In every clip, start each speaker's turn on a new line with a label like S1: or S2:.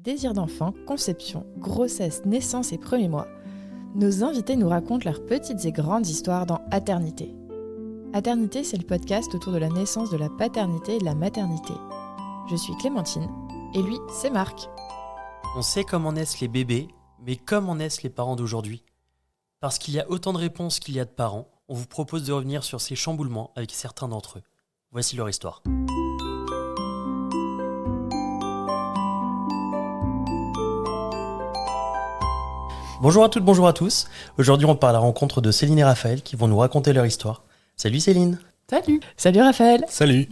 S1: Désir d'enfant, conception, grossesse, naissance et premiers mois, nos invités nous racontent leurs petites et grandes histoires dans Aternité. Aternité, c'est le podcast autour de la naissance, de la paternité et de la maternité. Je suis Clémentine, et lui, c'est Marc.
S2: On sait comment naissent les bébés, mais comment naissent les parents d'aujourd'hui ? Parce qu'il y a autant de réponses qu'il y a de parents, on vous propose de revenir sur ces chamboulements avec certains d'entre eux. Voici leur histoire. Bonjour à toutes, bonjour à tous. Aujourd'hui, on part à la rencontre de Céline et Raphaël qui vont nous raconter leur histoire. Salut Céline.
S1: Salut. Salut Raphaël.
S3: Salut.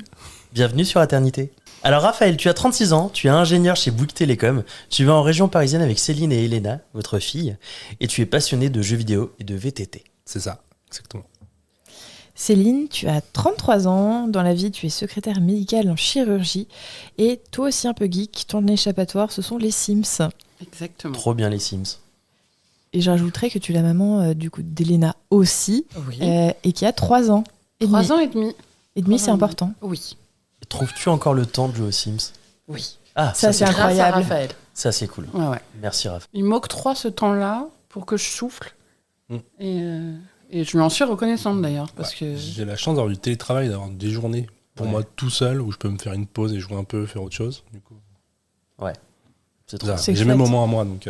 S2: Bienvenue sur Aternité. Alors Raphaël, tu as 36 ans, tu es ingénieur chez Bouygues Télécom, tu vis en région parisienne avec Céline et Elena, votre fille, et tu es passionné de jeux vidéo et de VTT.
S3: C'est ça, exactement.
S1: Céline, tu as 33 ans, dans la vie tu es secrétaire médicale en chirurgie, et toi aussi un peu geek, ton échappatoire ce sont les Sims.
S4: Exactement.
S2: Trop bien les Sims.
S1: Et j'ajouterais que tu es la maman d'Elena aussi,
S4: Oui.
S1: Et qui a 3 ans.
S4: 3 ans et demi.
S1: Et demi, c'est important.
S4: Oui.
S2: Trouves-tu encore le temps de jouer aux Sims ?
S4: Oui.
S2: Ah,
S1: Ça, c'est
S4: Grâce à
S1: incroyable.
S4: Raphaël.
S2: Ça c'est cool.
S4: Ouais, ouais.
S2: Merci Raph.
S4: Il m'octroie ce temps-là pour que je souffle.
S3: Mm.
S4: Et je lui en suis reconnaissante d'ailleurs. Parce que...
S3: J'ai la chance d'avoir du télétravail, d'avoir des journées pour
S2: Ouais.
S3: moi tout seul où je peux me faire une pause et jouer un peu, faire autre chose. Du coup,
S2: C'est trop
S3: ça,
S1: C'est
S3: j'ai mes
S1: chouette.
S3: moments à moi. Donc,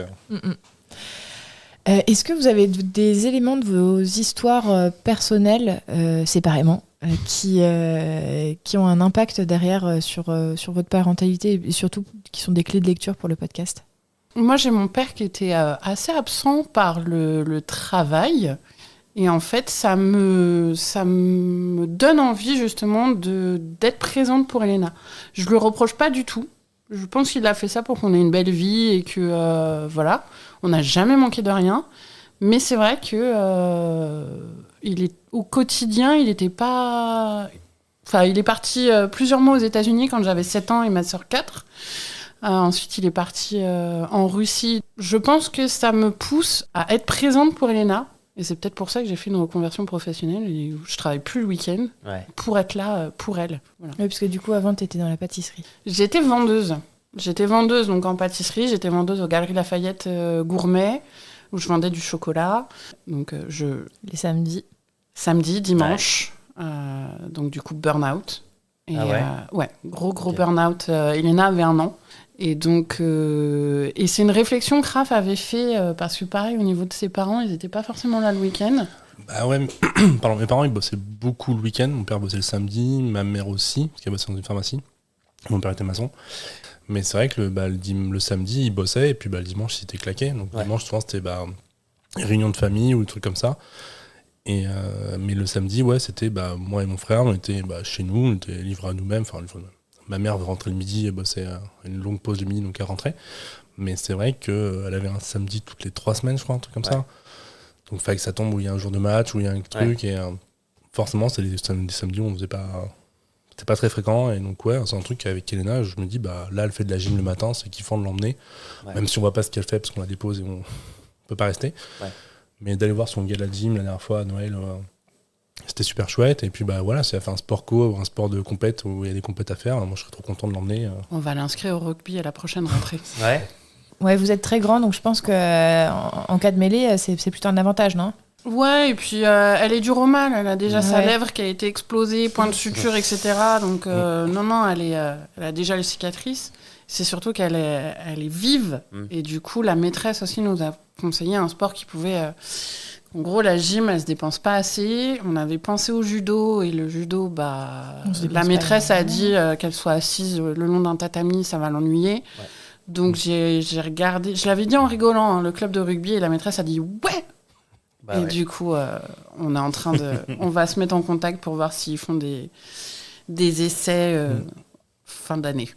S1: Est-ce que vous avez des éléments de vos histoires personnelles, séparément, qui ont un impact derrière sur votre parentalité et surtout qui sont des clés de lecture pour le podcast ?
S4: Moi, j'ai mon père qui était assez absent par le travail. Et en fait, ça me donne envie justement d'être présente pour Elena. Je le reproche pas du tout. Je pense qu'il a fait ça pour qu'on ait une belle vie et que, voilà, on n'a jamais manqué de rien. Mais c'est vrai que au quotidien, il était pas... Enfin, il est parti plusieurs mois aux États-Unis quand j'avais 7 ans et ma sœur 4. Ensuite, il est parti en Russie. Je pense que ça me pousse à être présente pour Elena. Et c'est peut-être pour ça que j'ai fait une reconversion professionnelle et où je travaille plus le week-end
S2: Ouais.
S4: pour être là pour elle. Voilà.
S1: Oui, parce que du coup, avant, tu étais dans la pâtisserie.
S4: J'étais vendeuse. J'étais vendeuse donc en pâtisserie. J'étais vendeuse aux Galeries Lafayette Gourmet où je vendais du chocolat. Donc
S1: Les samedis.
S4: samedi, dimanche. Donc du coup burn-out. Et,
S2: Ah ouais
S4: ouais, gros
S2: Ok.
S4: burn-out. Elena avait 1 an. Et donc, et c'est une réflexion que Raph avait fait, parce que pareil, au niveau de ses parents, ils n'étaient pas forcément là le week-end.
S3: bah ouais, pardon, mes parents ils bossaient beaucoup le week-end. Mon père bossait le samedi, ma mère aussi, parce qu'elle bossait dans une pharmacie. Mon père était maçon. Mais c'est vrai que le samedi, il bossait, et puis le dimanche, il était claqué. Donc
S2: Ouais.
S3: dimanche, souvent, c'était réunion de famille ou des trucs comme ça. Et, mais le samedi, ouais, c'était moi et mon frère, on était chez nous, on était livrés à nous-mêmes. Enfin, livrés à nous-mêmes. Ma mère rentrait le midi, elle bossait une longue pause le midi, donc elle rentrait. Mais c'est vrai qu'elle avait un samedi toutes les 3 semaines, je crois, un truc comme ça. Donc il fallait que ça tombe où il y a un jour de match, où il y a un truc. Et forcément, c'est des samedis où on faisait pas... C'était pas très fréquent. Et donc, ouais, c'est un truc avec Elena, je me dis, là, elle fait de la gym le matin, c'est kiffant de l'emmener.
S2: Ouais.
S3: Même si on voit pas ce qu'elle fait, parce qu'on la dépose et on peut pas rester.
S2: Ouais.
S3: Mais d'aller voir son gars à la gym la dernière fois à Noël... C'était super chouette, et puis voilà, si elle fait un sport co ou un sport de compète où il y a des compètes à faire, moi je serais trop content de l'emmener.
S4: On va l'inscrire au rugby à la prochaine rentrée.
S2: Ouais.
S1: Ouais, vous êtes très grand, donc je pense que en cas de mêlée, c'est plutôt un avantage, non ?
S4: Ouais, et puis elle est dure au mal. Elle a déjà sa
S1: Ouais.
S4: lèvre qui a été explosée, point de suture, etc. Donc non, elle a déjà les cicatrices. C'est surtout qu'elle est vive.
S2: Mm.
S4: Et du coup, la maîtresse aussi nous a conseillé un sport qui pouvait... En gros, la gym, elle se dépense pas assez. On avait pensé au judo, et le judo,
S1: On se dépense
S4: la
S1: pas
S4: maîtresse a
S1: énormément.
S4: dit qu'elle soit assise le long d'un tatami, ça va l'ennuyer.
S2: Ouais.
S4: Donc j'ai regardé, je l'avais dit en rigolant, hein, le club de rugby, et la maîtresse a dit ouais.
S2: Bah
S4: Et
S2: ouais.
S4: du coup, on est en train de, on va se mettre en contact pour voir s'ils font des essais fin d'année.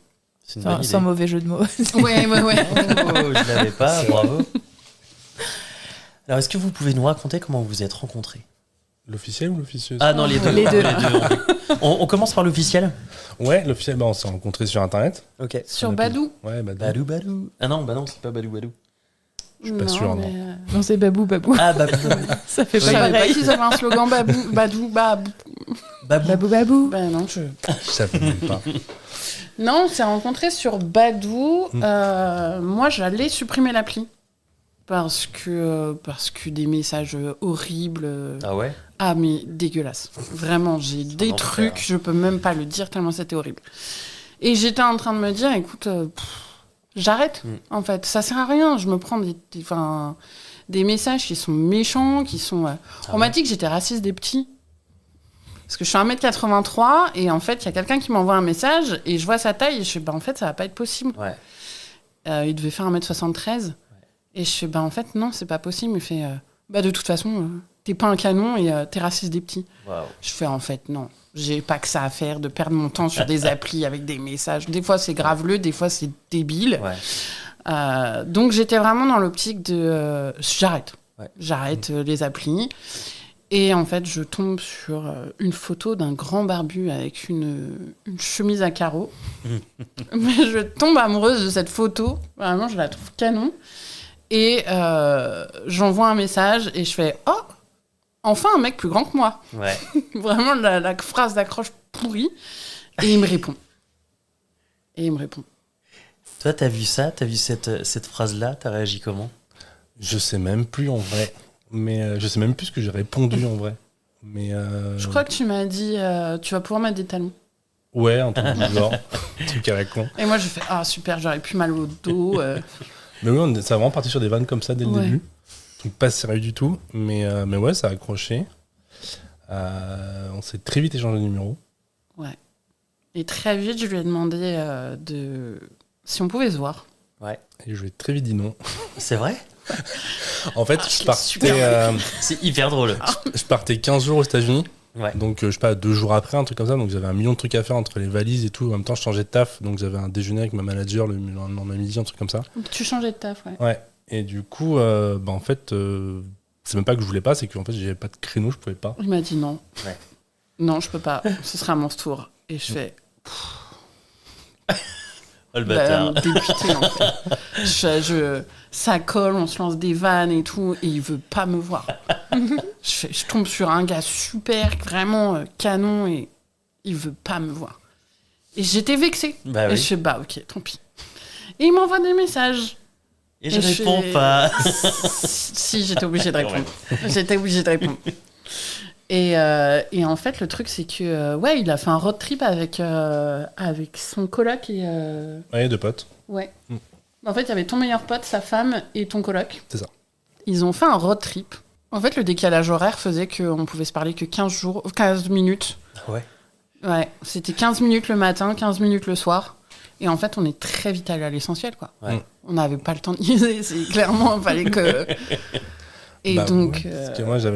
S2: C'est une bonne
S1: Sans
S2: idée.
S1: mauvais jeu de mots.
S4: Ouais.
S2: Oh, je l'avais pas, bravo. Alors, est-ce que vous pouvez nous raconter comment vous vous êtes rencontrés ?
S3: L'officiel ou l'officieuse ?
S2: Ah non, les deux.
S1: Les deux.
S2: On commence par l'officiel ?
S3: Ouais, l'officiel, on s'est rencontrés sur internet.
S2: Ok.
S4: Sur
S3: On a
S4: Badou.
S3: Ouais, Badou.
S2: Badou Badou. Ah non, bah non, c'est pas Badou Badou.
S3: Je suis pas sûr, non.
S1: Non, c'est Babou.
S2: Ah, Babou.
S1: Ça fait
S4: Je
S1: pas
S4: savais pas
S1: pareil.
S4: qu'ils avaient un slogan Babou.
S1: Babou.
S4: Ben non,
S3: Je savais même pas.
S4: Non, on s'est rencontrés sur Badoo. Moi, j'allais supprimer l'appli. Parce que des messages horribles.
S2: Ah ouais?
S4: Ah, mais dégueulasse. Vraiment, j'ai des
S2: enfer.
S4: trucs, je peux même pas le dire tellement c'était horrible. Et j'étais en train de me dire, écoute, j'arrête, en fait. Ça sert à rien. Je me prends des messages qui sont méchants, qui sont... On m'a dit que j'étais raciste des petits. Parce que je suis 1m83 et en fait, il y a quelqu'un qui m'envoie un message et je vois sa taille et je fais, en fait, ça va pas être possible.
S2: Ouais.
S4: Il devait faire 1m73. Et je fais, en fait, non, c'est pas possible. Il fait, de toute façon, t'es pas un canon et t'es raciste des petits.
S2: Waouh.
S4: Je fais, en fait, non. J'ai pas que ça à faire de perdre mon temps sur des applis avec des messages. Des fois, c'est graveleux, des fois, c'est débile.
S2: Ouais.
S4: Donc, j'étais vraiment dans l'optique de... j'arrête.
S2: Ouais.
S4: J'arrête les applis. Et en fait, je tombe sur une photo d'un grand barbu avec une chemise à carreaux. Mais je tombe amoureuse de cette photo. Vraiment, je la trouve canon. Et j'envoie un message et je fais « Oh, enfin un mec plus grand que moi !»
S2: Ouais.
S4: Vraiment la phrase d'accroche pourrie. Et il me répond.
S2: Toi, t'as vu ça? T'as vu cette phrase-là? T'as réagi comment?
S3: Je sais même plus en vrai. Mais je sais même plus ce que j'ai répondu en vrai. Mais
S4: Je crois que tu m'as dit tu vas pouvoir mettre des talons.
S3: ouais, un truc du genre. Un truc à la con.
S4: Et moi, je fais ah super, j'aurais plus mal au dos.
S3: Mais oui, ça a vraiment parti sur des vannes comme ça dès le
S4: Ouais.
S3: début. Donc pas sérieux du tout. Mais ouais, ça a accroché. On s'est très vite échangé de numéros.
S4: Ouais. Et très vite, je lui ai demandé si on pouvait se voir.
S2: Ouais.
S3: Et je lui ai très vite dit non.
S2: C'est vrai?
S3: En fait,
S4: je l'ai super
S2: C'est hyper drôle.
S3: je partais 15 jours aux États-Unis.
S2: Ouais.
S3: Donc, je sais pas, 2 jours après, un truc comme ça. Donc, j'avais 1 million de trucs à faire entre les valises et tout. En même temps, je changeais de taf. Donc, j'avais un déjeuner avec ma manager le lendemain midi, un truc comme ça.
S4: Tu changeais de taf, ouais.
S3: Ouais. Et du coup, en fait, c'est même pas que je voulais pas, c'est qu'en fait, j'avais pas de créneau, je pouvais pas.
S4: Il m'a dit non.
S2: Ouais.
S4: Non, je peux pas. Ce sera mon tour. Et je fais
S2: Oh le bâtard.
S4: député en fait. Ça colle, on se lance des vannes et tout, et il veut pas me voir. Je tombe sur un gars super, vraiment canon, et il veut pas me voir. Et j'étais vexée.
S2: Bah
S4: Et
S2: oui.
S4: je fais ok, tant pis. Et il m'envoie des messages.
S2: Et je
S4: Et je
S2: réponds
S4: fais-
S2: pas.
S4: Si, j'étais obligée de répondre. J'étais obligée de répondre. Et en fait, le truc, c'est que ouais, il a fait un road trip avec son coloc et
S3: Ouais, 2 potes.
S4: ouais. En fait, il y avait ton meilleur pote, sa femme et ton coloc.
S3: C'est ça.
S4: Ils ont fait un road trip. En fait, le décalage horaire faisait qu'on pouvait se parler que 15 minutes.
S2: Ouais.
S4: Ouais, c'était 15 minutes le matin, 15 minutes le soir. Et en fait, on est très vite allé à l'essentiel, quoi.
S2: Ouais.
S4: On n'avait pas le temps de niaiser, c'est clairement, il fallait que... Et donc...
S3: ouais, parce que moi, je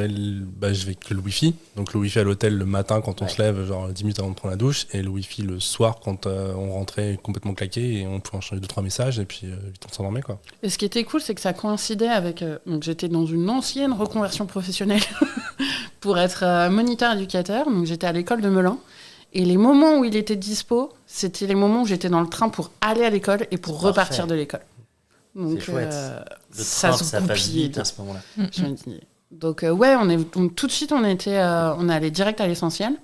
S3: vais que le Wi-Fi. Donc, le Wi-Fi à l'hôtel le matin quand on
S2: Ouais.
S3: se lève, genre 10 minutes avant de prendre la douche. Et le Wi-Fi le soir quand on rentrait complètement claqué et on pouvait enchaîner 2-3 messages et puis vite on s'endormait, quoi.
S4: Et ce qui était cool, c'est que ça coïncidait avec... donc j'étais dans une ancienne reconversion professionnelle pour être moniteur éducateur. Donc j'étais à l'école de Melun. Et les moments où il était dispo, c'était les moments où j'étais dans le train pour aller à l'école et pour
S2: Parfait.
S4: repartir de l'école. Donc
S2: C'est chouette. Le
S4: ça
S2: train,
S4: se
S2: ça passe
S4: goupillait
S2: vite
S4: bien.
S2: à ce moment-là.
S4: Je me dis. Donc ouais, donc, tout de suite on est allé direct à l'essentiel.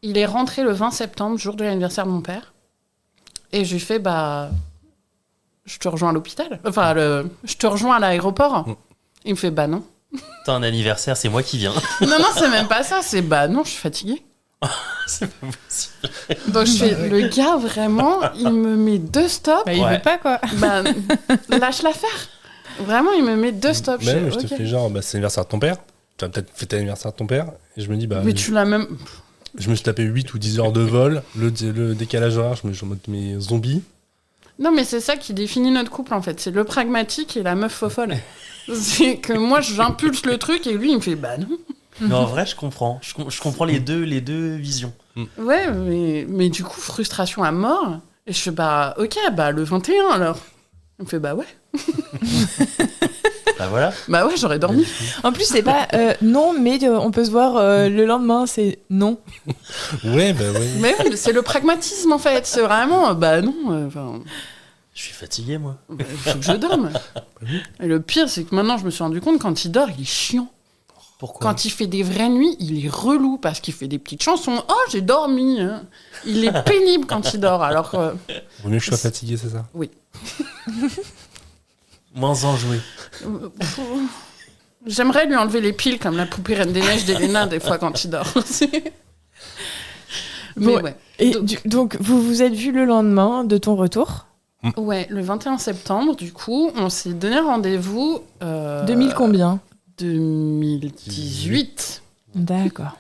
S4: Il est rentré le 20 septembre, jour de l'anniversaire de mon père. Et je lui fais je te rejoins à l'hôpital. Enfin, je te rejoins à l'aéroport. Il me fait non.
S2: T'as un anniversaire, c'est moi qui viens.
S4: Non, c'est même pas ça. C'est non, je suis fatiguée.
S2: C'est pas possible.
S4: Donc je fais, le gars vraiment, il me met 2 stops.
S1: Bah, il
S2: Ouais.
S1: veut pas, quoi.
S4: Lâche l'affaire. Vraiment, il me met 2 stops.
S3: Même,
S4: fais,
S3: je te
S4: ok.
S3: fais genre, c'est l'anniversaire de ton père. Tu as peut-être fêté l'anniversaire de ton père. Et je me dis,
S4: Mais tu l'as même.
S3: je me suis tapé 8 ou 10 heures de vol. Le décalage horaire, je me suis en mode mes zombies.
S4: Non, mais c'est ça qui définit notre couple en fait. C'est le pragmatique et la meuf fofolle. C'est que moi, j'impulse le truc et lui, il me fait non.
S2: Mais en vrai, je comprends. Je comprends les deux visions.
S4: Ouais, mais du coup, frustration à mort. Et je fais ok, le 21 alors. Il me fait ouais.
S2: Bah voilà.
S4: Bah ouais, j'aurais dormi.
S1: En plus, c'est pas non, mais on peut se voir le lendemain, c'est non.
S3: Ouais, bah ouais.
S4: Mais oui, mais c'est le pragmatisme en fait. C'est vraiment non.
S2: Je suis fatigué, moi.
S4: Il faut que je dorme. Et le pire, c'est que maintenant, je me suis rendu compte, quand il dort, il est chiant.
S2: Pourquoi?
S4: Quand il fait des vraies nuits, il est relou parce qu'il fait des petites chansons. Oh, j'ai dormi. Hein. Il est pénible quand il dort. Alors que.
S3: Vaut mieux que je sois fatigué, c'est ça?
S4: Oui.
S2: Moins enjoué.
S4: J'aimerais lui enlever les piles comme la poupée Reine des Neiges d'Elena des fois quand il dort. Mais
S1: Bon,
S4: ouais.
S1: Et donc, vous vous êtes vu le lendemain de ton retour.
S4: Ouais, le 21 septembre, du coup, on s'est donné rendez-vous.
S1: 2000 combien
S4: 2018.
S1: D'accord.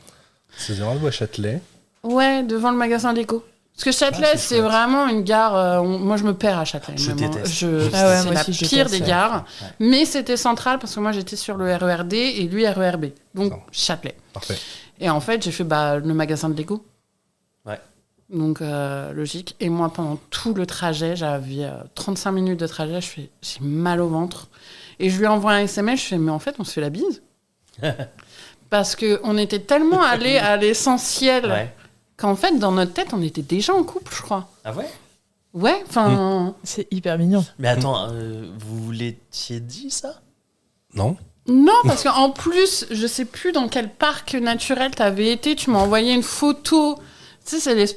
S3: C'est des rendez-vous à Châtelet.
S4: Ouais, devant le magasin Lego. Parce que Châtelet,
S2: Ah, c'est
S4: c'est
S2: chouette.
S4: vraiment une gare. Moi, je me perds à Châtelet.
S2: Je
S4: vraiment.
S2: déteste.
S1: Ah ouais,
S4: c'est
S1: moi
S4: la
S1: aussi, je
S4: pire
S1: déteste,
S4: des
S1: ouais.
S4: gares.
S2: Ouais.
S4: Mais c'était central parce que moi, j'étais sur le RERD et lui RERB. Donc,
S3: Ça.
S4: Châtelet.
S3: Parfait.
S4: Et en fait, j'ai fait le magasin de Lego.
S2: Ouais.
S4: Donc, logique. Et moi, pendant tout le trajet, j'avais 35 minutes de trajet, j'ai mal au ventre. Et je lui envoie un SMS, je fais, mais en fait, on se fait la bise. Parce qu'on était tellement allés à l'essentiel
S2: Ouais.
S4: qu'en fait, dans notre tête, on était déjà en couple, je crois.
S2: Ah ouais?
S4: Ouais, enfin...
S1: C'est hyper mignon.
S2: Mais attends, vous l'étiez dit, ça?
S3: Non?
S4: Non, parce qu'en plus, je sais plus dans quel parc naturel t'avais été, tu m'as envoyé une photo. Tu sais,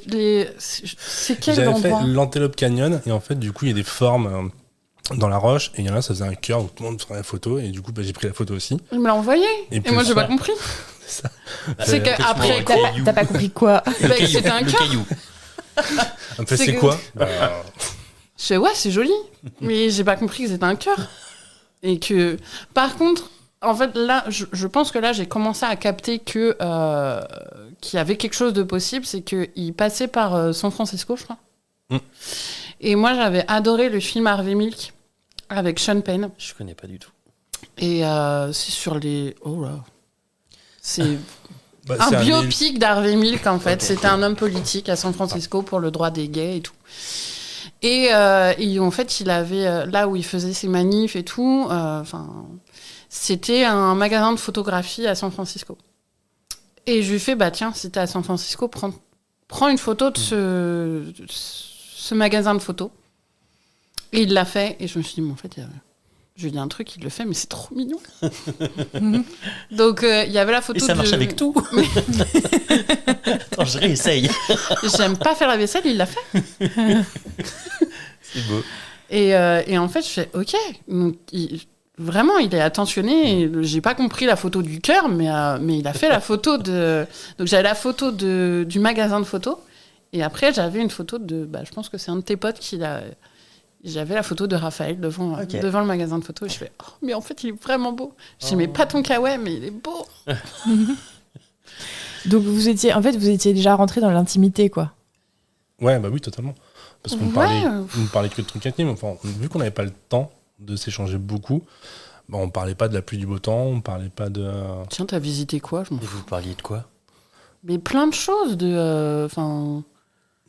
S4: c'est quel
S3: J'avais fait
S4: endroit?
S3: l'Antelope Canyon et en fait, du coup, il y a des formes dans la roche et il y en a, ça faisait un cœur où tout le monde prenait la photo et du coup, j'ai pris la photo aussi.
S4: Il me l'a envoyé.
S3: Et
S4: Et
S3: puis
S4: moi,
S3: le
S4: j'ai pas
S3: soir-
S4: compris.
S3: C'est ça.
S4: C'est
S2: Peut-être
S4: qu'après
S2: que
S4: quoi
S2: tu m'as
S1: T'as pas compris quoi?
S2: Le
S4: Bah,
S2: caillou.
S4: c'était un
S2: Le
S4: cœur.
S2: caillou.
S3: En fait,
S4: C'est
S3: c'est
S4: que-
S3: quoi?
S4: Je fais, ouais, c'est joli. Mais j'ai pas compris que c'était un cœur. Et que, par contre, en fait, là, je pense que là, j'ai commencé à capter que qu'il y avait quelque chose de possible. C'est qu'il passait par San Francisco, je crois.
S3: Mm.
S4: Et moi, j'avais adoré le film Harvey Milk avec Sean Penn.
S2: Je connais pas du tout.
S4: Et c'est sur les. Oh là. C'est
S3: Bah,
S4: un
S3: c'est
S4: biopic d'Harvey Milk, en fait.
S2: Ok.
S4: C'était un homme politique à San Francisco pour le droit des gays et tout. Et en fait, il avait, là où il faisait ses manifs et tout, c'était un magasin de photographie à San Francisco. Et je lui fais, bah tiens, si t'es à San Francisco, prends une photo de ce magasin de photos. Et il l'a fait, et je me suis dit, mais en fait, je lui dis un truc, il le fait, mais c'est trop mignon. Donc, il y avait la photo
S2: Et ça marche avec tout. Attends, je réessaye.
S4: J'aime pas faire la vaisselle, il l'a fait.
S2: C'est beau.
S4: Et en fait, je fais OK. Donc, vraiment, il est attentionné. Et j'ai pas compris la photo du cœur, mais il a fait la photo de. Donc, j'avais la photo du magasin de photos. Et après, j'avais une photo de. Je pense que c'est un de tes potes qui l'a. J'avais la photo de Raphaël devant le magasin de photos. Et je fais oh, mais en fait, il est vraiment beau. Je dis mais pas ton kawaii, mais il est beau.
S1: Donc vous étiez déjà rentré dans l'intimité, quoi.
S3: Ouais, bah oui, totalement. Parce qu'on
S4: Ouais.
S3: parlait que de trucs intimes. Enfin, vu qu'on n'avait pas le temps de s'échanger beaucoup, bah, on parlait pas de la pluie du beau temps, on parlait pas de.
S4: Tiens, t'as visité quoi? Je m'en
S2: Et
S4: fous.
S2: vous parliez de quoi?
S4: Mais plein de choses de.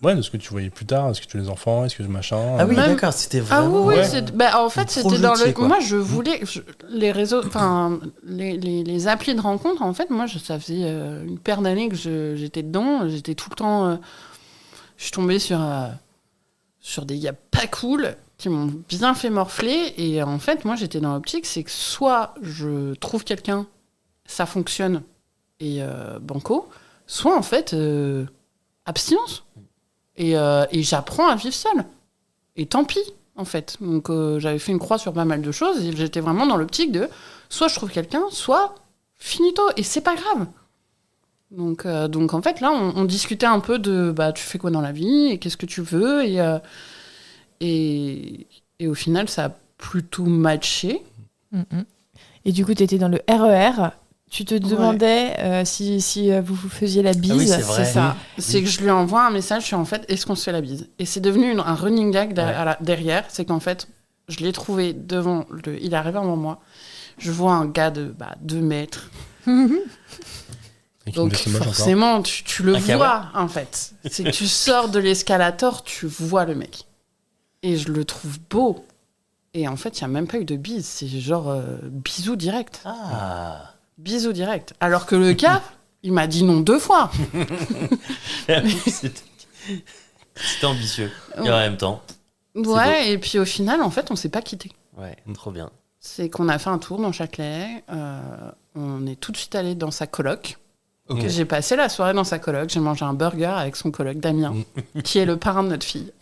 S3: Ouais, de ce que tu voyais plus tard, est-ce que tu as des enfants, est-ce que machin.
S2: Ah oui,
S4: Même-
S2: d'accord, c'était
S4: Ah
S2: vraiment...
S4: oui, oui.
S3: Ouais.
S4: En fait,
S2: Vous
S4: c'était dans le.
S2: projetiez, quoi.
S4: Moi, je voulais. Les réseaux. Enfin, les applis de rencontre, en fait, moi, ça faisait une paire d'années que j'étais dedans. J'étais tout le temps. Je suis tombée sur des gars pas cool qui m'ont bien fait morfler. Et en fait, moi, j'étais dans l'optique, c'est que soit je trouve quelqu'un, ça fonctionne, et banco, soit en fait, abstinence. Et j'apprends à vivre seule. Et tant pis, en fait. Donc, j'avais fait une croix sur pas mal de choses et j'étais vraiment dans l'optique de soit je trouve quelqu'un, soit finito. Et c'est pas grave. Donc en fait, là, on discutait un peu de tu fais quoi dans la vie et qu'est-ce que tu veux. Et au final, ça a plutôt matché.
S1: Et du coup, t'étais dans le RER. Tu te demandais si vous faisiez la bise.
S2: Ah oui, c'est vrai.
S4: C'est ça.
S2: Oui.
S4: C'est que je lui envoie un message, je suis en fait, est-ce qu'on se fait la bise? Et c'est devenu un running gag derrière. C'est qu'en fait, je l'ai trouvé devant il est arrivé avant moi. Je vois un gars de 2 mètres.
S3: Et qui me
S4: Donc
S3: laisse le match encore.
S4: forcément, tu le
S2: Un
S4: vois, en fait. C'est que tu sors de l'escalator, tu vois le mec. Et je le trouve beau. Et en fait, il n'y a même pas eu de bise. C'est genre bisou direct.
S2: Ah.
S4: Bisou direct. Alors que le gars, il m'a dit non 2 fois.
S2: C'était ambitieux. Et en même temps,
S4: Ouais, et puis au final, en fait, on s'est pas quittés.
S2: Ouais, trop bien.
S4: C'est qu'on a fait un tour dans Châtelet. On est tout de suite allé dans sa coloc.
S2: Ok.
S4: J'ai passé la soirée dans sa coloc. J'ai mangé un burger avec son coloc Damien, qui est le parrain de notre fille.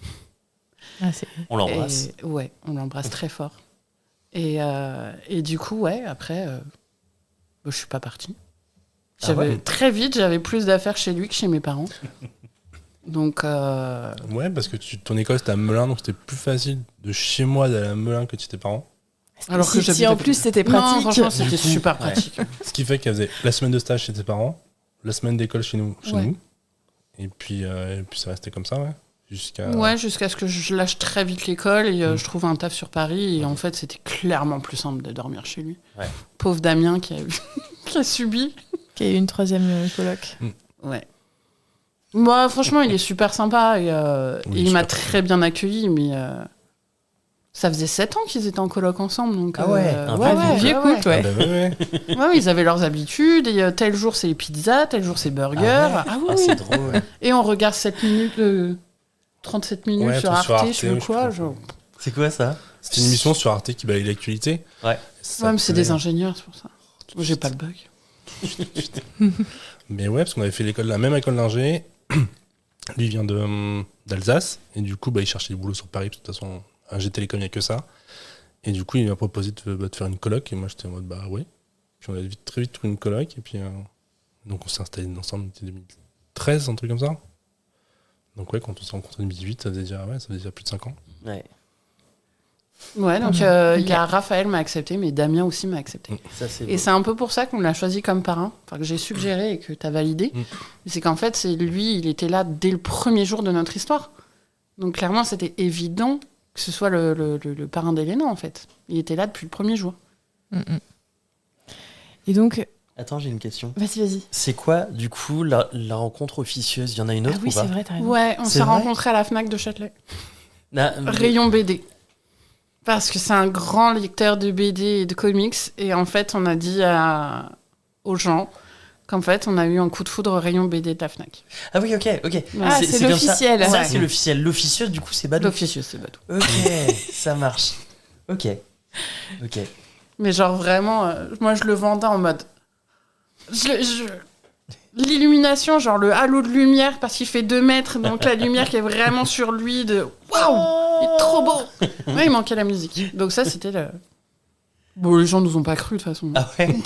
S1: Ah,
S2: On l'embrasse.
S4: Et, ouais, on l'embrasse très fort. Et du coup, ouais, après, je suis pas partie. Très vite, j'avais plus d'affaires chez lui que chez mes parents. Donc.
S3: Ouais, parce que ton école c'était à Melun, donc c'était plus facile de chez moi d'aller à Melun que de chez tes parents.
S1: Alors que si en plus c'était
S4: Non,
S1: pratique.
S4: franchement, c'était
S3: Du coup,
S4: super pratique.
S3: Ce qui fait qu'elle faisait la semaine de stage chez tes parents, la semaine d'école chez nous. Et puis ça restait comme ça, ouais.
S4: Jusqu'à ce que je lâche très vite l'école et je trouve un taf sur Paris. Et en fait, c'était clairement plus simple de dormir chez lui.
S2: Ouais.
S4: Pauvre Damien qui a subi.
S1: Qui a eu une 3e coloc.
S4: Ouais. Moi, franchement, il est super sympa et il m'a
S3: super
S4: très bien accueilli, mais ça faisait 7 ans qu'ils étaient en coloc ensemble. Donc,
S2: Ah ouais, un
S1: Ouais,
S2: vrai
S1: vieux
S2: couple.
S1: couple, ouais.
S3: Ah bah ouais.
S4: Ouais, ils avaient leurs habitudes. Et tel jour, c'est les pizzas, tel jour, c'est burgers.
S2: Ah c'est drôle.
S4: Et on regarde 37 minutes
S3: Ouais,
S4: sur
S3: sur
S4: Arte,
S3: Arte,
S4: je sais pas
S3: je
S4: quoi.
S3: crois.
S4: Genre...
S2: C'est quoi ça?
S3: C'était une émission sur Arte qui balayait l'actualité.
S2: Ouais.
S3: Ça
S4: Ouais, mais c'est des
S3: s'appelait-
S4: ingénieurs, c'est pour ça. Moi, j'ai pas le bug.
S3: Mais ouais, parce qu'on avait fait la même école d'ingé. Lui vient d'Alsace. Et du coup, il cherchait du boulot sur Paris. De toute façon, ingé télécom, il n'y a que ça. Et du coup, il m'a proposé de faire une coloc. Et moi, j'étais en mode, bah ouais. Puis on a très vite trouvé une coloc. Et puis, donc on s'est installés ensemble, c'était 2013, un truc comme ça. Donc ouais, quand on s'est rencontrés en 2018, ça faisait déjà plus de 5 ans.
S2: Ouais.
S4: Ouais, donc
S1: Ah,
S4: il y a Raphaël m'a accepté, mais Damien aussi m'a accepté.
S2: Ça c'est.
S4: Et c'est un peu pour ça qu'on l'a choisi comme parrain, enfin que j'ai suggéré et que tu as validé. C'est qu'en fait, c'est lui, il était là dès le premier jour de notre histoire. Donc clairement, c'était évident que ce soit le parrain d'Elena, en fait. Il était là depuis le premier jour.
S1: Et donc,
S2: Attends, j'ai une question.
S1: vas-y.
S2: C'est quoi, du coup, la rencontre officieuse? Il y en a une autre
S1: Ah oui,
S2: ou pas?
S1: c'est vrai, t'as raison.
S4: Ouais, on
S2: C'est
S4: s'est
S2: vrai
S4: rencontrés à la Fnac de Châtelet.
S2: Mais-
S4: Rayon BD. Parce que c'est un grand lecteur de BD et de comics. Et en fait, on a dit aux gens qu'en fait, on a eu un coup de foudre rayon BD de la Fnac.
S2: Ah oui, ok.
S1: Ah, c'est
S2: comme ça.
S1: l'officiel.
S2: Ça,
S4: Ouais.
S2: c'est l'officiel. L'officieux, du coup, c'est Badou.
S4: L'officieux, c'est Badou.
S2: Ok, ça marche. Ok.
S4: Mais genre vraiment, moi je le vendais en mode... L'illumination, genre le halo de lumière, parce qu'il fait 2 mètres, donc la lumière qui est vraiment sur lui, de waouh, il est trop beau. Ouais, il manquait la musique. Donc ça, c'était le... Bon, les gens nous ont pas cru de toute façon.
S2: Ah ouais.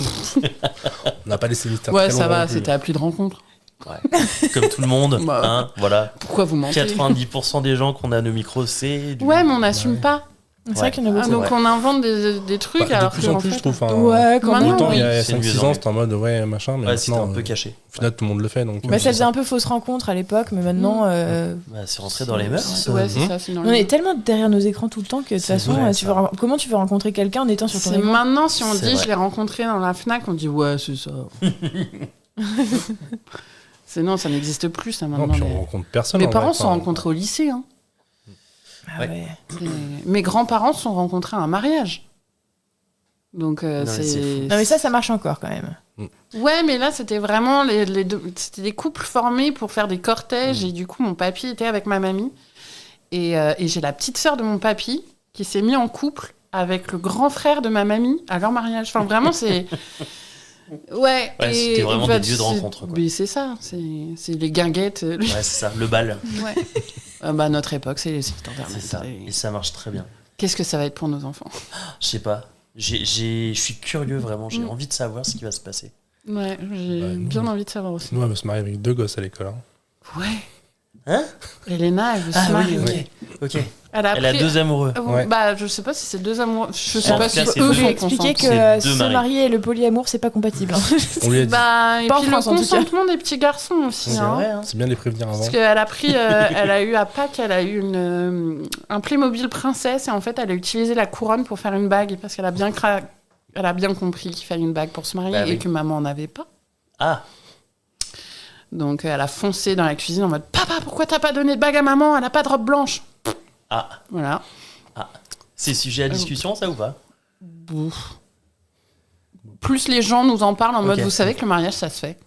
S3: On n'a pas laissé le mystère
S4: Ouais,
S3: très
S4: ça
S3: longtemps
S4: va,
S3: non plus.
S4: c'était appli de rencontre.
S2: Ouais. Comme tout le monde,
S4: Bah.
S2: hein, voilà.
S4: Pourquoi vous mentez?
S2: 90% des gens qu'on a à nos micros, c'est du...
S4: Ouais, mais on n'assume pas.
S1: C'est vrai qu'il y en a
S2: Ah,
S1: beaucoup.
S4: Donc
S2: vrai.
S4: on invente des trucs
S3: Bah,
S4: alors
S3: de plus
S4: que
S3: en
S4: en
S3: plus,
S4: fait,
S3: je trouve.
S1: Ouais, quand
S4: Maintenant,
S1: même.
S3: Autant il y
S4: oui.
S3: a
S2: C'est mieux
S3: 5-6
S2: dans
S3: ans,
S2: les-
S3: c'était en mode ouais, machin, mais
S2: Ouais, c'était
S3: maintenant,
S2: un peu caché.
S3: au final, tout le monde le fait. Donc,
S1: Bah, ça faisait un peu fausse rencontre à l'époque, mais maintenant,
S2: Bah, c'est rentré dans les mœurs.
S4: Ouais, c'est ça, c'est dans
S1: on
S4: les-
S1: est tellement derrière nos écrans tout le temps que de toute
S2: C'est
S1: façon,
S2: vrai,
S1: tu
S2: ça.
S1: comment tu veux rencontrer quelqu'un en étant sur ton
S4: C'est
S1: écran?
S4: maintenant, si on
S2: C'est
S4: dit
S2: vrai.
S4: je l'ai rencontré dans la Fnac, on dit ouais, c'est ça. Non, ça n'existe plus, ça
S3: Non,
S4: maintenant.
S3: puis
S4: les-
S3: on rencontre personne.
S4: Mes
S3: en
S4: parents
S3: vrai,
S4: se sont
S3: enfin,
S4: rencontrés au lycée. Hein.
S1: Ah ouais.
S4: Mes grands-parents se sont rencontrés à un mariage. Donc
S2: mais c'est
S4: c'est.
S2: fou.
S1: Non, mais ça marche encore quand même.
S4: Ouais, mais là c'était vraiment les deux. C'était des couples formés pour faire des cortèges et du coup mon papy était avec ma mamie et j'ai la petite sœur de mon papy qui s'est mis en couple avec le grand frère de ma mamie à leur mariage. Enfin vraiment c'est. Ouais.
S2: Ouais, c'était vraiment des lieux de rencontre, quoi.
S4: Mais c'est ça, c'est les guinguettes.
S2: Ouais, c'est ça, le bal.
S4: Ouais. Bah notre époque c'est les sites internet.
S2: C'est ça. Et ça marche très bien.
S4: Qu'est-ce que ça va être pour nos enfants?
S2: Je sais pas. Je suis curieux, vraiment. J'ai envie de savoir ce qui va se passer.
S4: Ouais, j'ai
S3: Bah,
S4: bien
S3: nous-
S4: envie de savoir aussi.
S3: Nous, elle veut se marier avec 2 gosses à l'école. Hein.
S4: Ouais.
S2: Hein?
S4: Elena, elle veut
S2: Ah
S4: se marier.
S2: oui, ok.
S4: Elle a,
S2: Elle a
S4: pris-
S2: 2 amoureux.
S3: Ouais.
S4: Bah, je sais pas si c'est 2 amoureux. Je sais
S2: En
S4: pas
S2: tout
S4: si
S2: cas, c'est
S4: eux
S2: deux.
S1: Je
S4: sont
S1: vais expliquer
S4: consentants.
S1: que
S2: C'est deux
S1: se
S2: maris.
S1: marier et le polyamour, c'est pas compatible. hein.
S3: On lui a dit.
S4: Bah, et
S1: Pas en
S4: puis
S1: France, en
S4: le
S1: tout cas.
S4: consentement des petits garçons aussi.
S2: C'est
S4: hein.
S2: vrai, hein.
S3: C'est bien de les prévenir avant.
S4: Parce qu'elle a pris, elle a eu à Pâques, elle a eu un Playmobil princesse et en fait, elle a utilisé la couronne pour faire une bague parce qu'elle a bien elle a bien compris qu'il fallait une bague pour se marier
S2: Bah oui.
S4: et que maman en avait pas.
S2: Ah,
S4: Donc, elle a foncé dans la cuisine en mode Papa, pourquoi t'as pas donné de bague à maman? Elle a pas de robe blanche.
S2: ah.
S4: Voilà.
S2: C'est sujet à discussion, ça ou pas?
S4: Bouf. Plus les gens nous en parlent en mode
S2: Ok.
S4: vous savez que le mariage ça se fait.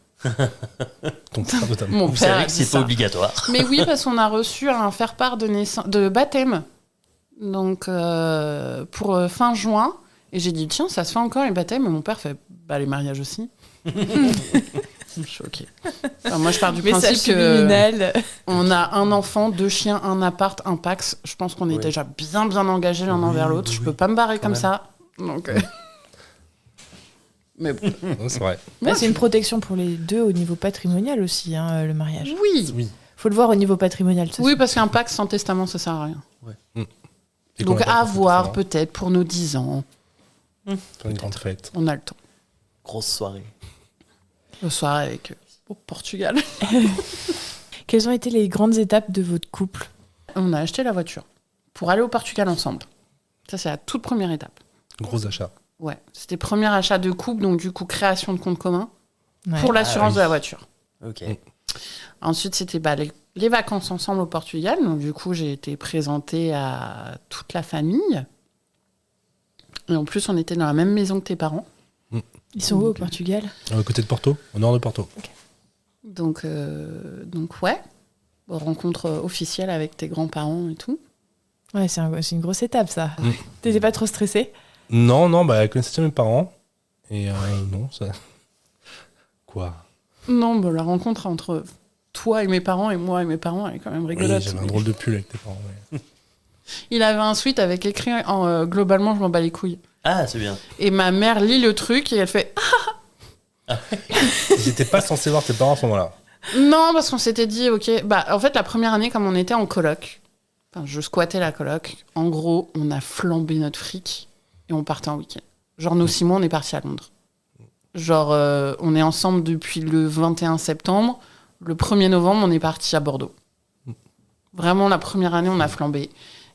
S3: Ton père notamment.
S4: Mon
S2: Vous
S4: père
S2: savez
S4: a
S2: que
S4: dit
S2: c'est
S4: ça.
S2: pas obligatoire.
S4: Mais oui, parce qu'on a reçu un faire-part de baptême Donc, pour fin juin. Et j'ai dit, tiens, ça se fait encore les baptêmes. Et mon père fait, les mariages aussi. Je suis OK. Enfin, moi, je pars du principe que on a un enfant, 2 chiens, un appart, un Pax. Je pense qu'on est déjà bien engagés l'un envers l'autre. Je peux pas me barrer comme ça. Donc, mais bon.
S3: C'est vrai.
S1: C'est une protection pour les deux au niveau patrimonial aussi, hein, le mariage.
S4: Oui.
S1: Faut le voir au niveau patrimonial.
S4: Oui, parce qu'un Pax sans testament, ça sert à rien.
S3: Ouais.
S4: Donc, à voir peut-être pour nos 10 ans.
S3: Pour une grande fête.
S4: On a le temps.
S2: Grosse soirée.
S4: Le soir avec au Portugal.
S1: Quelles ont été les grandes étapes de votre couple ?
S4: On a acheté la voiture pour aller au Portugal ensemble. Ça, c'est la toute première étape.
S3: Gros achat.
S4: Ouais, c'était premier achat de couple, donc du coup, création de compte commun pour l'assurance de la voiture.
S2: Ok.
S4: Ensuite, c'était les vacances ensemble au Portugal. Donc du coup, j'ai été présentée à toute la famille. Et en plus, on était dans la même maison que tes parents.
S1: Ils sont où au Portugal ?
S3: À côté de Porto, au nord de Porto.
S1: Okay.
S4: Donc ouais, rencontre officielle avec tes grands-parents et tout.
S1: Ouais, c'est une grosse étape, ça. T'étais pas trop stressée ?
S3: Non, elle connaissait mes parents. Et non, ça... Quoi ?
S4: Non, la rencontre entre toi et mes parents et moi et mes parents, elle est quand même rigolote.
S3: Oui, j'avais un drôle de pull avec tes parents. Ouais.
S4: Il avait un sweat avec écrit globalement, je m'en bats les couilles.
S2: Ah, c'est bien.
S4: Et ma mère lit le truc et elle fait
S3: J'étais pas censé voir tes parents à ce moment-là.
S4: Non, parce qu'on s'était dit, ok. En fait, la première année, comme on était en coloc, je squattais la coloc. En gros, on a flambé notre fric et on partait en week-end. Genre, nos 6 mois, on est partis à Londres. Genre, on est ensemble depuis le 21 septembre. Le 1er novembre, on est parti à Bordeaux. Vraiment, la première année, on a flambé.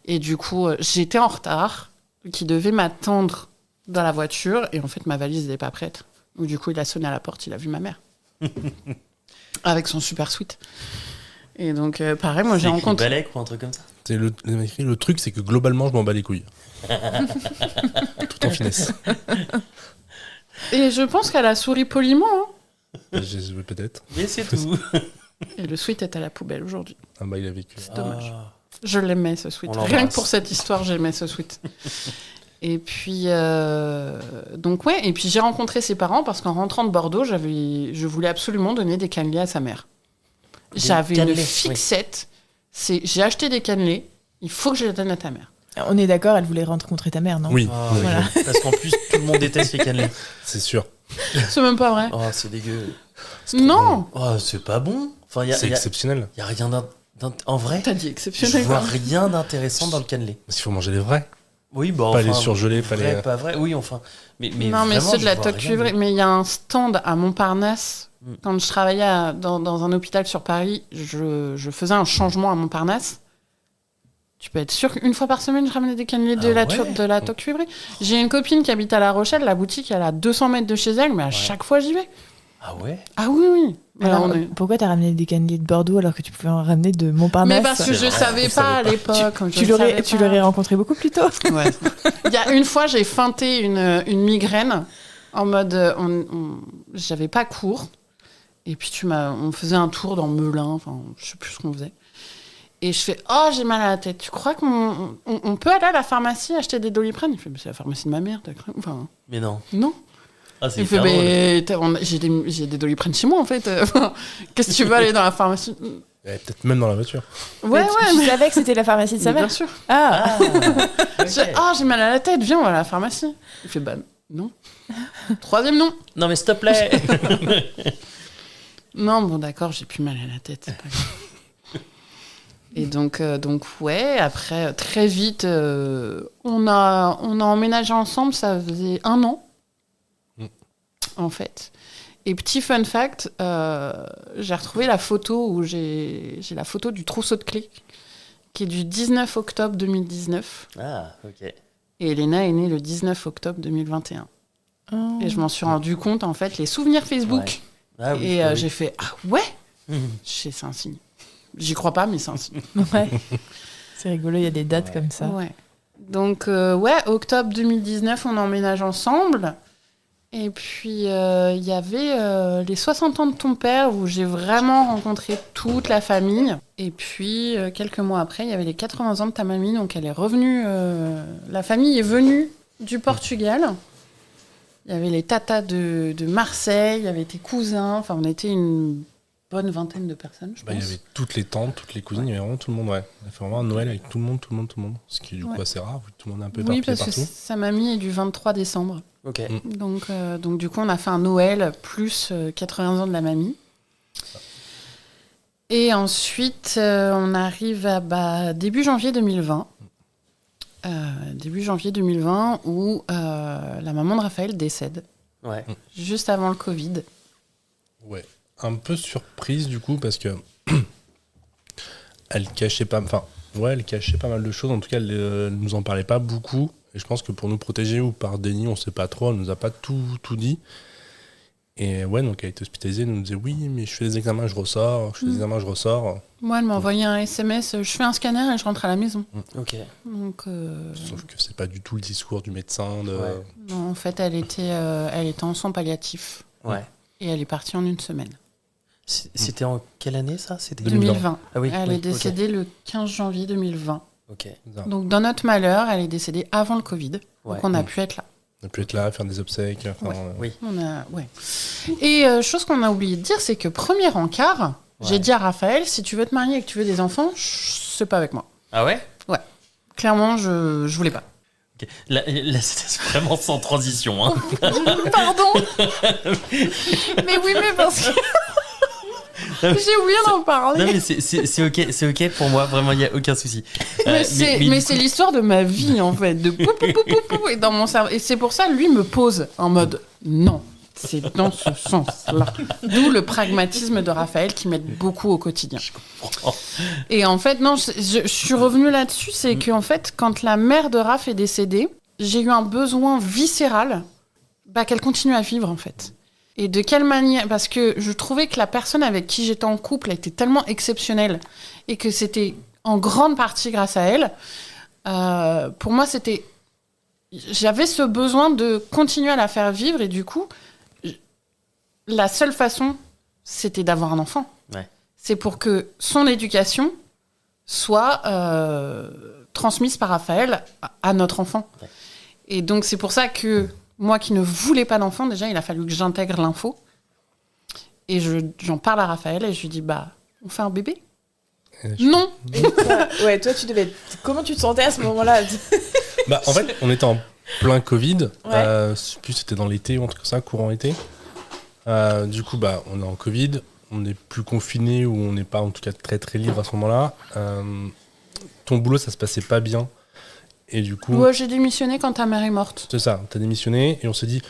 S4: Et du coup, j'étais en retard, qui devait m'attendre dans la voiture. Et en fait, ma valise n'était pas prête. Donc, du coup, il a sonné à la porte, il a vu ma mère. Avec son super sweat. Et donc, pareil, moi, j'ai rencontré...
S2: C'est Balek ou un truc comme ça.
S3: Le truc, c'est que globalement, je m'en bats les couilles. Tout en finesse.
S4: Et je pense qu'elle a souri poliment.
S3: Peut-être.
S2: Mais c'est tout.
S4: Et le sweat est à la poubelle aujourd'hui.
S3: Ah il a vécu.
S4: C'est dommage. Je l'aimais, ce sweat. Rien que pour cette histoire, j'aimais ce sweat. Et puis, et puis j'ai rencontré ses parents parce qu'en rentrant de Bordeaux, je voulais absolument donner des cannelés à sa mère. J'avais une fixette. J'ai acheté des cannelés, il faut que je les donne à ta mère.
S1: On est d'accord, elle voulait rencontrer ta mère, non ?
S3: Oui.
S1: Voilà.
S2: Parce qu'en plus, tout le monde déteste les cannelés.
S3: C'est sûr.
S4: C'est même pas vrai.
S2: Oh, c'est dégueu.
S4: Non.
S2: Oh, c'est pas bon. Enfin,
S3: c'est exceptionnel.
S2: Il y a rien en vrai.
S4: T'as dit exceptionnel.
S2: Je vois rien d'intéressant dans le cannelé.
S3: Parce qu'il faut manger les vrais.
S2: Oui,
S3: pas les surgelés, pas
S2: vrai,
S3: les...
S2: Pas vrai, oui, enfin... Mais
S4: non, mais ceux de la toque cuivrée. Mais il y a un stand à Montparnasse. Quand je travaillais dans un hôpital sur Paris, je faisais un changement à Montparnasse. Tu peux être sûr qu'une fois par semaine, je ramenais des cannelés de la toque cuivrée. J'ai une copine qui habite à La Rochelle. La boutique, elle est à 200 mètres de chez elle, mais à chaque fois, j'y vais.
S2: Ah ouais ?
S4: Ah oui.
S1: Alors, pourquoi t'as ramené des cannelés de Bordeaux alors que tu pouvais en ramener de Montparnasse ?
S4: Mais parce que je savais pas à l'époque.
S1: Tu l'aurais rencontré beaucoup plus tôt.
S4: Ouais. Il y a une fois, j'ai feinté une migraine en mode... j'avais pas cours. Et puis, on faisait un tour dans Melun. Enfin, je sais plus ce qu'on faisait. Et je fais « Oh, j'ai mal à la tête. Tu crois qu'on peut aller à la pharmacie acheter des Doliprane ?» Il fait « C'est la pharmacie de ma mère. » Enfin,
S2: mais non.
S4: Non.
S2: Ah, c'est
S4: il fait, mais j'ai des Doliprane chez moi, en fait. Qu'est-ce que tu veux aller dans la pharmacie ?
S3: Peut-être même dans la voiture.
S1: Ouais, tu savais que c'était la pharmacie de sa mère ?
S4: Bien sûr.
S1: Ah,
S2: Okay.
S4: J'ai mal à la tête, viens, on va à la pharmacie. Il fait, non. 3e non.
S2: Non, mais s'il te plaît.
S4: Non, bon, d'accord, j'ai plus mal à la tête, c'est pas grave. Et donc, après, très vite, on a emménagé ensemble, ça faisait 1 an. En fait. Et petit fun fact, j'ai retrouvé la photo où j'ai la photo du trousseau de clés, qui est du 19 octobre 2019.
S2: Ah, ok.
S4: Et Elena est née le 19 octobre 2021. Oh. Et je m'en suis rendu compte, en fait, les souvenirs Facebook.
S2: Ouais. Ah, oui,
S4: et j'ai fait, ah ouais C'est un signe. J'y crois pas, mais c'est un signe.
S1: Ouais. C'est rigolo, il y a des dates comme ça.
S4: Ouais. Donc, octobre 2019, on emménage ensemble. Et puis, il y avait les 60 ans de ton père, où j'ai vraiment rencontré toute la famille. Et puis, quelques mois après, il y avait les 80 ans de ta mamie. Donc, elle est revenue. La famille est venue du Portugal. Il y avait les tatas de Marseille, il y avait tes cousins. Enfin, on était une bonne vingtaine de personnes, je pense.
S3: Il y avait toutes les tantes, toutes les cousines, il y avait vraiment tout le monde, ouais. On a fait vraiment un Noël avec tout le monde. Ce qui est du coup assez rare, vu que tout le monde est un peu
S4: Oui,
S3: éparpillé
S4: parce que
S3: partout.
S4: sa mamie est du 23 décembre.
S2: Ok.
S4: Donc, du coup, on a fait un Noël plus 80 ans de la mamie. Et ensuite, on arrive à début janvier 2020. Début janvier 2020, où la maman de Raphaël décède,
S2: Ouais.
S4: juste avant le Covid.
S3: Ouais. Un peu surprise du coup, parce que elle cachait pas mal de choses. En tout cas, elle nous en parlait pas beaucoup. Et je pense que pour nous protéger ou par déni, on sait pas trop, elle nous a pas tout dit. Et ouais, donc elle a été hospitalisée, elle nous disait oui, mais je fais des examens, je ressors.
S4: Moi, elle m'a envoyé un SMS, je fais un scanner et je rentre à la maison.
S2: Ok.
S4: Donc,
S3: Sauf que c'est pas du tout le discours du médecin.
S2: Ouais.
S4: non, en fait, elle était en soins palliatifs.
S2: Ouais.
S4: Et elle est partie en une semaine.
S2: C'était en quelle année ça? C'était
S4: 2020.
S2: Ah oui.
S4: Elle
S2: oui,
S4: est décédée le 15 janvier 2020.
S2: Ok.
S4: Donc, dans notre malheur, elle est décédée avant le Covid.
S2: Ouais.
S4: Donc, on a pu être là.
S3: On a pu être là, faire des obsèques.
S2: Oui.
S4: Ouais. Et chose qu'on a oublié de dire, c'est que premier encart, j'ai dit à Raphaël, si tu veux te marier et que tu veux des enfants, c'est pas avec moi.
S2: Ah ouais?
S4: Clairement, je voulais pas.
S2: Ok. Là, c'était vraiment sans transition. Hein.
S4: Pardon. Mais oui, mais parce que j'ai oublié d'en parler.
S2: Non mais c'est ok pour moi, vraiment il y a aucun souci.
S4: Mais c'est l'histoire de ma vie en fait, de pou, pou, pou, pou, pou, et dans mon cerveau. Et c'est pour ça lui me pose en mode non, c'est dans ce sens-là. D'où le pragmatisme de Raphaël qui m'aide beaucoup au quotidien. Et en fait non, je suis revenue là-dessus, c'est que en fait quand la mère de Raph est décédée, j'ai eu un besoin viscéral qu'elle continue à vivre en fait. Et de quelle manière? Parce que je trouvais que la personne avec qui j'étais en couple était tellement exceptionnelle et que c'était en grande partie grâce à elle. Pour moi, j'avais ce besoin de continuer à la faire vivre et du coup, la seule façon, c'était d'avoir un enfant.
S2: Ouais.
S4: C'est pour que son éducation soit transmise par Raphaël à notre enfant.
S2: Ouais.
S4: Et donc, c'est pour ça que moi qui ne voulais pas d'enfant, déjà, il a fallu que j'intègre l'info. Et j'en parle à Raphaël et je lui dis, on fait un bébé? Non.
S1: Ouais, toi, tu devais... Comment tu te sentais à ce moment-là?
S3: En fait, on était en plein Covid.
S1: Ouais.
S3: Je sais plus, c'était dans l'été ou un truc comme ça, courant été. Du coup, on est en Covid. On n'est plus confiné ou on n'est pas en tout cas très très libre à ce moment-là. Ton boulot, ça se passait pas bien. Et du coup...
S4: Ouais, j'ai démissionné quand ta mère est morte.
S3: C'est ça, t'as démissionné et on s'est dit,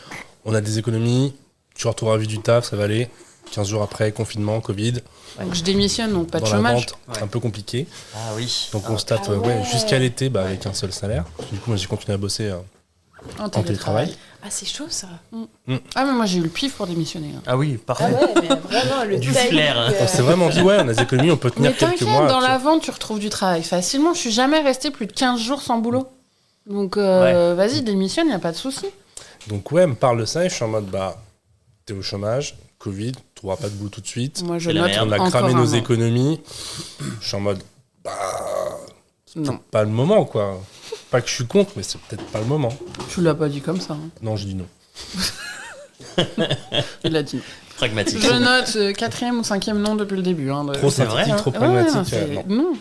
S3: on a des économies, tu retrouveras vite du taf, ça va aller. 15 jours après, confinement, Covid.
S4: Donc je démissionne, donc pas de
S3: Dans la
S4: chômage.
S3: vente, un peu compliqué.
S2: Ah oui.
S3: Donc on se tape jusqu'à l'été avec un seul salaire. Du coup, moi j'ai continué à bosser
S4: En
S3: télétravail.
S1: Ah, c'est chaud, ça.
S4: Ah, mais moi j'ai eu le pif pour démissionner.
S2: Ah oui, parfait.
S1: Ah ouais, mais vraiment, le
S2: Du
S1: timing,
S2: flair.
S3: On s'est vraiment dit, on a des économies, on peut tenir
S4: Mais
S3: quelques
S4: t'inquiète,
S3: mois.
S4: dans
S3: tu
S4: la
S3: vois.
S4: vente, tu retrouves du travail facilement. Je suis jamais restée plus de 15 jours sans boulot. Donc
S2: Ouais.
S4: vas-y, démissionne, y a pas de souci.
S3: Donc elle me parle de ça et je suis en mode, t'es au chômage, Covid, tu trouveras pas de boulot tout de suite.
S4: Moi je
S2: C'est la
S4: note
S2: merde.
S3: On a
S4: encore
S3: cramé
S4: un
S3: nos
S4: an.
S3: économies. Je suis en mode,
S4: Non,
S3: pas le moment quoi. Pas que je suis contre, mais c'est peut-être pas le moment.
S4: tu l'as pas dit comme ça. Hein.
S3: Non, je dis non.
S4: Il a dit non.
S2: Pragmatique.
S4: Je note 4e ou 5e nom depuis le début. Hein,
S3: Trop
S2: C'est vrai,
S3: synthétique,
S2: hein.
S3: trop
S4: Ouais,
S3: pragmatique.
S4: non, c'est-
S3: non.
S4: non.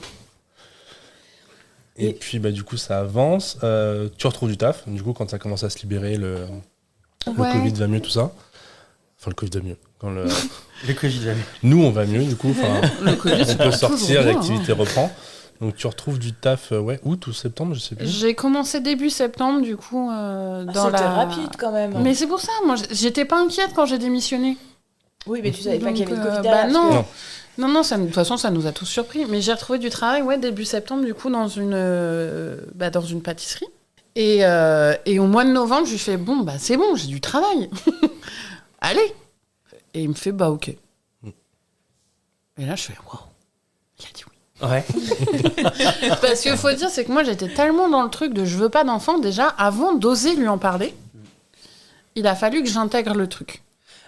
S3: Et puis du coup ça avance, tu retrouves du taf, du coup quand ça commence à se libérer, le
S4: Ouais.
S3: Covid va mieux, tout ça. Enfin le Covid va mieux. Quand
S2: Le Covid va mieux.
S3: nous on va mieux du coup,
S4: Le Covid,
S3: on
S4: c'est
S3: peut
S4: pas
S3: sortir,
S4: toujours bien,
S3: l'activité
S4: hein.
S3: reprend. Donc tu retrouves du taf août ou septembre, je sais plus.
S4: J'ai commencé début septembre, du coup, dans
S1: C'était
S4: la...
S1: rapide quand même.
S4: Mais c'est pour ça, moi, j'étais pas inquiète quand j'ai démissionné.
S1: Oui, mais tu savais pas qu'il y avait le
S4: Donc,
S1: Covid derrière.
S4: non.
S1: parce
S3: Non.
S4: Non, de toute façon, ça nous a tous surpris. Mais j'ai retrouvé du travail, début septembre, du coup, dans une pâtisserie. Et au mois de novembre, je lui fais, c'est bon, j'ai du travail. Allez. Et il me fait, ok. Et là, je fais, waouh. Il a dit oui.
S2: Ouais.
S4: Parce qu'il faut dire, c'est que moi, j'étais tellement dans le truc de je veux pas d'enfant, déjà, avant d'oser lui en parler. il a fallu que j'intègre le truc.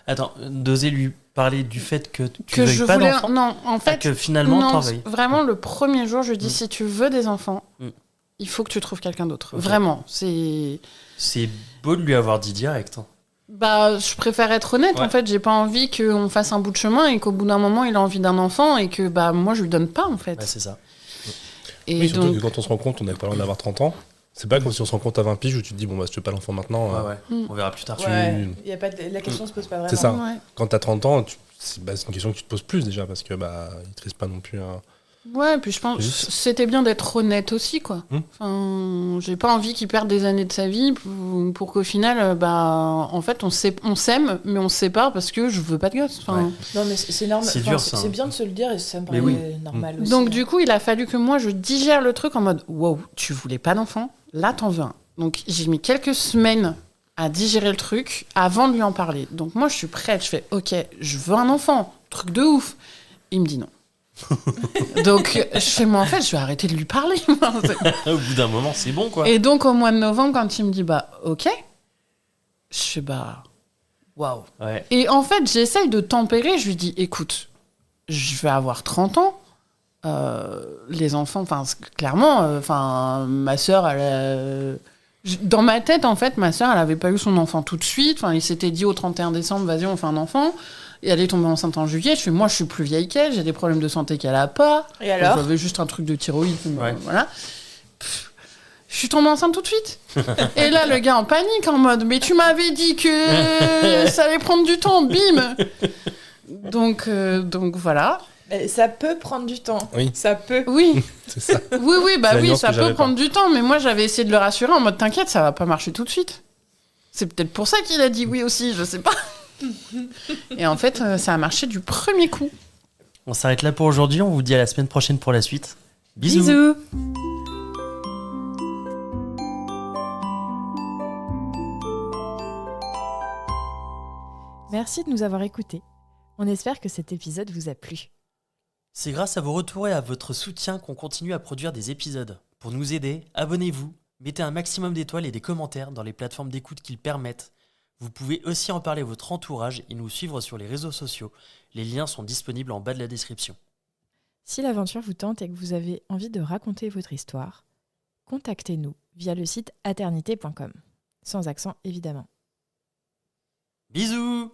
S2: Attends, d'oser lui parler du fait que tu
S4: Que
S2: veuilles
S4: je
S2: pas
S4: voulais...
S2: d'enfant.
S4: Non, en fait...
S2: Que finalement,
S4: non,
S2: t'en veuilles.
S4: vraiment, le premier jour, je dis, si tu veux des enfants,
S2: Mm.
S4: il faut que tu trouves quelqu'un d'autre.
S2: Ok.
S4: Vraiment, c'est...
S2: C'est beau de lui avoir dit direct. Hein.
S4: Bah, je préfère être honnête,
S2: Ouais.
S4: en fait. J'ai pas envie qu'on fasse un bout de chemin et qu'au bout d'un moment, il a envie d'un enfant et que, bah, moi, je lui donne pas, en fait.
S2: Bah, c'est ça.
S4: Et
S3: Oui, surtout
S4: donc...
S3: que quand on se rend compte, on n'a pas loin d'avoir 30 ans. C'est pas comme si on se rend compte à 20 piges où tu te dis, bon, bah, si tu veux pas l'enfant maintenant,
S2: Ouais, ouais. On verra plus tard.
S1: Y a pas la question se pose pas vraiment.
S3: C'est ça.
S4: Ouais.
S3: quand t'as 30 ans, c'est une question que tu te poses plus déjà, parce que bah, ils te risquent pas non plus à...
S4: Ouais, puis je pense
S3: Juste-
S4: c'était bien d'être honnête aussi, quoi.
S3: Hmm.
S4: Enfin, j'ai pas envie qu'il perde des années de sa vie pour qu'au final, bah, en fait, on s'aime, mais on se sépare parce que je veux pas de gosse. Enfin,
S2: Ouais.
S1: Non, mais c'est normal.
S2: C'est
S1: Enfin,
S2: dur, ça, hein.
S1: C'est bien de se le dire et ça me
S2: Mais
S1: paraît
S2: oui.
S1: normal aussi.
S4: Donc, du coup, il a fallu que moi, je digère le truc en mode wow, tu voulais pas d'enfant, là, t'en veux un. Donc, j'ai mis quelques semaines à digérer le truc avant de lui en parler. Donc, moi, je suis prête, je fais ok, je veux un enfant, truc de ouf. Il me dit non. Donc, je fais moi, en fait, je vais arrêter de lui parler.
S2: Au bout d'un moment, c'est bon, quoi.
S4: Et donc, au mois de novembre, quand il me dit bah ok, je fais bah waouh.
S2: Ouais.
S4: Et en fait, j'essaye de tempérer. Je lui dis écoute, je vais avoir 30 ans. Les enfants, enfin, clairement, ma sœur, dans ma tête, en fait, ma sœur, elle avait pas eu son enfant tout de suite. Enfin, il s'était dit au 31 décembre, vas-y, on fait un enfant. Et elle est tombée enceinte en juillet. Je fais, moi, je suis plus vieille qu'elle, j'ai des problèmes de santé qu'elle a pas.
S1: Et alors
S4: J'avais juste un truc de thyroïde,
S2: Ouais.
S4: voilà. Pff, je suis tombée enceinte tout de suite. Et là, le gars en panique, en mode, mais tu m'avais dit que ça allait prendre du temps, bim. Donc voilà.
S1: Ça peut prendre du temps.
S3: Oui.
S1: Ça peut.
S4: Oui.
S3: C'est ça.
S4: Oui, bah
S3: C'est la
S4: oui,
S3: nuance
S4: ça
S3: que j'avais
S4: peut prendre du temps, mais moi j'avais essayé de le rassurer en mode t'inquiète, ça va pas marcher tout de suite. C'est peut-être pour ça qu'il a dit oui aussi, je sais pas. Et en fait, ça a marché du premier coup.
S2: On s'arrête là pour aujourd'hui. On vous dit à la semaine prochaine pour la suite. Bisous.
S1: Bisous. Merci de nous avoir écoutés. On espère que cet épisode vous a plu.
S2: C'est grâce à vos retours et à votre soutien qu'on continue à produire des épisodes. Pour nous aider, abonnez-vous, mettez un maximum d'étoiles et des commentaires dans les plateformes d'écoute qu'ils permettent. Vous pouvez aussi en parler à votre entourage et nous suivre sur les réseaux sociaux. Les liens sont disponibles en bas de la description.
S1: Si l'aventure vous tente et que vous avez envie de raconter votre histoire, contactez-nous via le site aternité.com. Sans accent évidemment.
S2: Bisous!